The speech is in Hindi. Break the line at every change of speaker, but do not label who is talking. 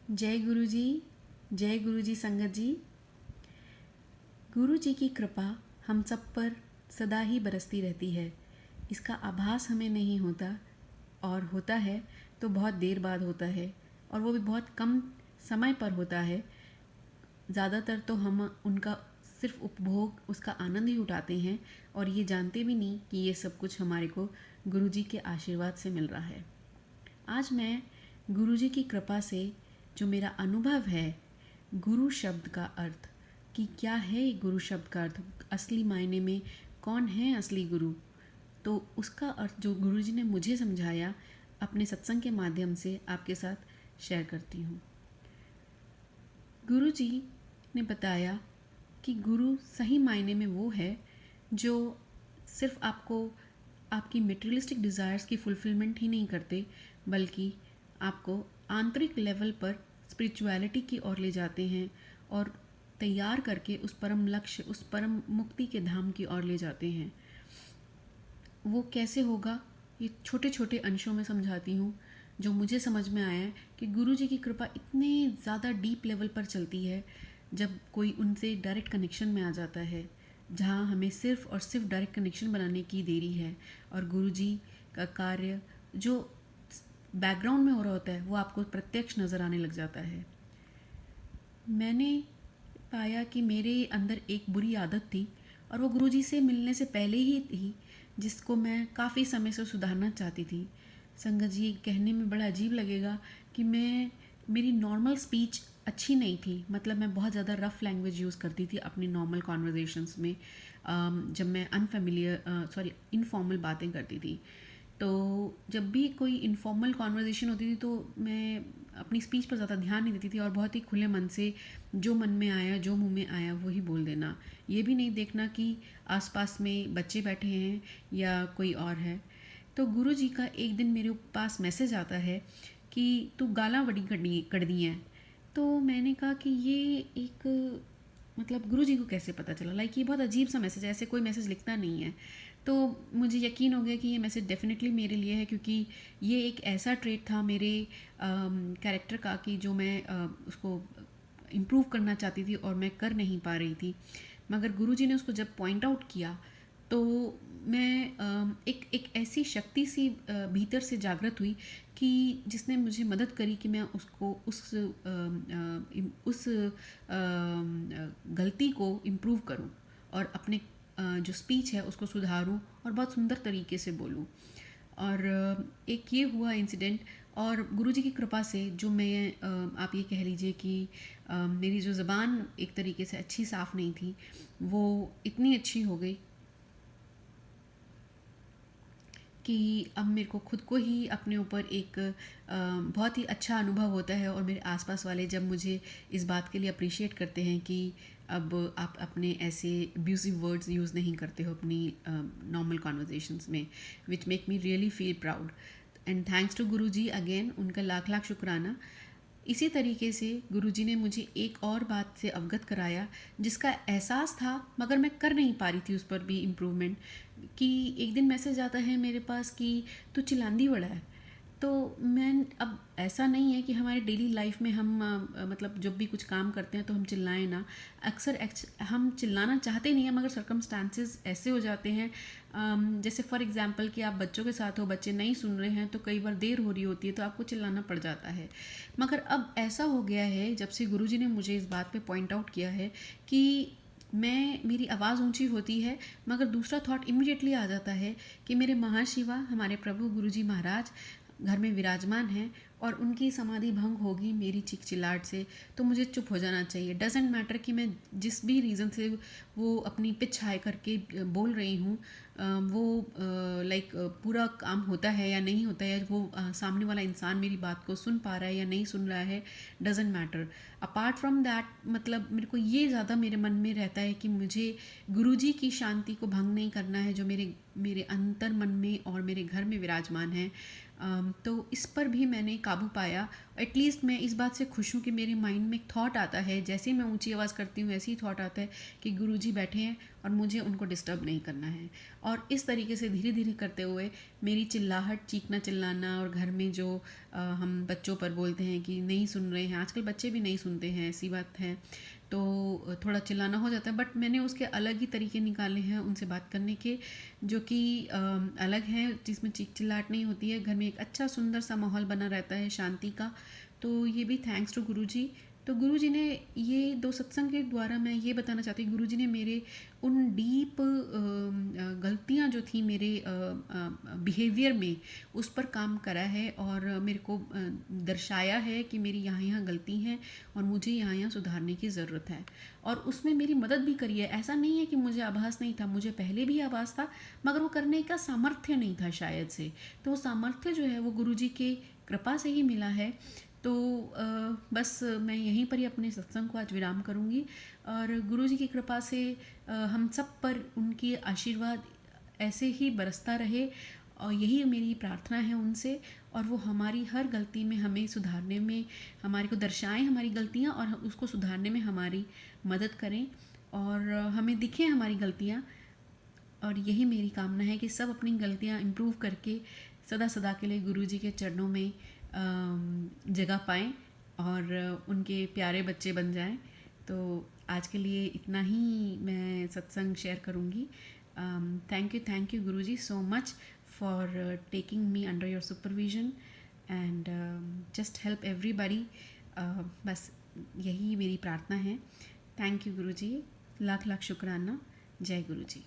जय गुरु जी। जय गुरु जी संगत जी। गुरु जी की कृपा हम सब पर सदा ही बरसती रहती है। इसका आभास हमें नहीं होता, और होता है तो बहुत देर बाद होता है, और वो भी बहुत कम समय पर होता है। ज़्यादातर तो हम उनका सिर्फ उपभोग, उसका आनंद ही उठाते हैं, और ये जानते भी नहीं कि ये सब कुछ हमारे को गुरु जी के आशीर्वाद से मिल रहा है। आज मैं गुरु जी की कृपा से जो मेरा अनुभव है गुरु शब्द का अर्थ, कि क्या है ये गुरु शब्द का अर्थ, असली मायने में कौन है असली गुरु, तो उसका अर्थ जो गुरु जी ने मुझे समझाया अपने सत्संग के माध्यम से आपके साथ शेयर करती हूँ। गुरु जी ने बताया कि गुरु सही मायने में वो है जो सिर्फ आपको आपकी मटेरियलिस्टिक डिज़ायर्स की फुलफिलमेंट ही नहीं करते, बल्कि आपको आंतरिक लेवल पर स्पिरिचुअलिटी की ओर ले जाते हैं और तैयार करके उस परम लक्ष्य, उस परम मुक्ति के धाम की ओर ले जाते हैं। वो कैसे होगा, ये छोटे छोटे अंशों में समझाती हूँ। जो मुझे समझ में आया है कि गुरु जी की कृपा इतने ज़्यादा डीप लेवल पर चलती है जब कोई उनसे डायरेक्ट कनेक्शन में आ जाता है, जहाँ हमें सिर्फ और सिर्फ डायरेक्ट कनेक्शन बनाने की देरी है, और गुरु जी का कार्य जो बैकग्राउंड में हो रहा होता है वो आपको प्रत्यक्ष नज़र आने लग जाता है। मैंने पाया कि मेरे अंदर एक बुरी आदत थी, और वो गुरुजी से मिलने से पहले ही थी, जिसको मैं काफ़ी समय से सुधारना चाहती थी। संगत जी, कहने में बड़ा अजीब लगेगा कि मेरी नॉर्मल स्पीच अच्छी नहीं थी। मतलब मैं बहुत ज़्यादा रफ़ लैंग्वेज यूज़ करती थी अपनी नॉर्मल कॉन्वर्जेशंस में, जब मैं इनफॉर्मल बातें करती थी। तो जब भी कोई इनफॉर्मल कॉन्वर्जेशन होती थी तो मैं अपनी स्पीच पर ज़्यादा ध्यान नहीं देती थी, और बहुत ही खुले मन से जो मन में आया, जो मुंह में आया वही बोल देना। ये भी नहीं देखना कि आसपास में बच्चे बैठे हैं या कोई और है। तो गुरु जी का एक दिन मेरे पास मैसेज आता है कि तू गाला बड़ी कड़ दी हैं। तो मैंने कहा कि ये एक, मतलब गुरु जी को कैसे पता चला, लाइक ये बहुत अजीब सा मैसेज है, ऐसे कोई मैसेज लिखता नहीं है। तो मुझे यकीन हो गया कि ये मैसेज डेफिनेटली मेरे लिए है, क्योंकि ये एक ऐसा ट्रेट था मेरे कैरेक्टर का कि जो मैं उसको इम्प्रूव करना चाहती थी और मैं कर नहीं पा रही थी। मगर गुरुजी ने उसको जब पॉइंट आउट किया तो मैं एक ऐसी शक्ति सी भीतर से जागृत हुई कि जिसने मुझे मदद करी कि मैं उसको उस गलती को इम्प्रूव करूं, और अपने जो स्पीच है उसको सुधारूं और बहुत सुंदर तरीके से बोलूं। और एक ये हुआ इंसिडेंट, और गुरुजी की कृपा से जो मैं आप ये कह लीजिए कि मेरी जो ज़बान एक तरीके से अच्छी साफ़ नहीं थी, वो इतनी अच्छी हो गई कि अब मेरे को खुद को ही अपने ऊपर एक बहुत ही अच्छा अनुभव होता है, और मेरे आसपास वाले जब मुझे इस बात के लिए अप्रिशिएट करते हैं कि अब आप अपने ऐसे अब्यूसिव वर्ड्स यूज़ नहीं करते हो अपनी नॉर्मल कॉन्वर्जेशंस में, which make me really feel proud. And thanks to Guru ji again, उनका लाख लाख शुक्राना। इसी तरीके से गुरुजी ने मुझे एक और बात से अवगत कराया जिसका एहसास था मगर मैं कर नहीं पा रही थी उस पर भी इम्प्रूवमेंट, कि एक दिन मैसेज आता है मेरे पास कि तू चिल्लांदी बड़ा है। तो मैं, अब ऐसा नहीं है कि हमारे डेली लाइफ में हम मतलब जब भी कुछ काम करते हैं तो हम चिल्लाएं ना। अक्सर हम चिल्लाना चाहते नहीं हैं, मगर सर्कमस्टांसेस ऐसे हो जाते हैं, जैसे फॉर एग्जांपल कि आप बच्चों के साथ हो, बच्चे नहीं सुन रहे हैं तो कई बार देर हो रही होती है तो आपको चिल्लाना पड़ जाता है। मगर अब ऐसा हो गया है जब से गुरुजी ने मुझे इस बात पे पॉइंट आउट किया है कि मेरी आवाज़ ऊंची होती है, मगर दूसरा थॉट इमिडिएटली आ जाता है कि मेरे महाशिवा, हमारे प्रभु गुरुजी महाराज घर में विराजमान हैं और उनकी समाधि भंग होगी मेरी चीख चिल्लाहट से, तो मुझे चुप हो जाना चाहिए। डजेंट मैटर कि मैं जिस भी रीज़न से वो अपनी पिच हाई करके बोल रही हूँ, वो लाइक पूरा काम होता है या नहीं होता है, वो सामने वाला इंसान मेरी बात को सुन पा रहा है या नहीं सुन रहा है, doesn't matter. Apart from that, मतलब मेरे को ये ज़्यादा मेरे मन में रहता है कि मुझे गुरुजी की शांति को भंग नहीं करना है जो मेरे मेरे अंतर मन में और मेरे घर में विराजमान है। तो इस पर भी मैंने काबू पाया, एटलीस्ट मैं इस बात से खुश हूँ कि मेरे माइंड में एक थॉट आता है, जैसे ही मैं ऊंची आवाज़ करती हूँ वैसे ही थॉट आता है कि गुरुजी बैठे हैं और मुझे उनको डिस्टर्ब नहीं करना है। और इस तरीके से धीरे धीरे करते हुए मेरी चिल्लाहट, चीखना चिल्लाना, और घर में जो हम बच्चों पर बोलते हैं कि नहीं सुन रहे हैं, आजकल बच्चे भी नहीं सुनते हैं, ऐसी बात है, तो थोड़ा चिल्लाना हो जाता है। बट मैंने उसके अलग ही तरीके निकाले हैं उनसे बात करने के, जो कि अलग हैं, जिसमें चीख चिल्लाहट नहीं होती है। घर में एक अच्छा सुंदर सा माहौल बना रहता है शांति का। तो ये भी थैंक्स टू गुरुजी। तो गुरुजी ने ये 2 सत्संग के द्वारा मैं ये बताना चाहती हूँ, गुरुजी ने मेरे उन डीप गलतियाँ जो थी मेरे बिहेवियर में, उस पर काम करा है और मेरे को दर्शाया है कि मेरी यहाँ यहाँ गलती हैं और मुझे यहाँ यहाँ सुधारने की ज़रूरत है। और उसमें मेरी मदद भी करी है। ऐसा नहीं है कि मुझे आभास नहीं था, मुझे पहले भी आभास था, मगर वो करने का सामर्थ्य नहीं था शायद से। तो वो सामर्थ्य जो है वो गुरुजी के कृपा से ही मिला है। तो बस मैं यहीं पर ही अपने सत्संग को आज विराम करूँगी, और गुरुजी की कृपा से हम सब पर उनकी आशीर्वाद ऐसे ही बरसता रहे, और यही मेरी प्रार्थना है उनसे। और वो हमारी हर गलती में हमें सुधारने में, हमारे को दर्शाएं हमारी गलतियाँ, और उसको सुधारने में हमारी मदद करें, और हमें दिखें हमारी गलतियाँ। और यही मेरी कामना है कि सब अपनी गलतियाँ इम्प्रूव करके सदा सदा के लिए गुरुजी के चरणों में जगह पाएँ और उनके प्यारे बच्चे बन जाएं। तो आज के लिए इतना ही मैं सत्संग शेयर करूँगी। Thank you Guruji so much for taking me under your supervision and just help everybody. बस यही मेरी प्रार्थना है। थैंक यू गुरुजी, लाख लाख शुक्राना। जय गुरुजी।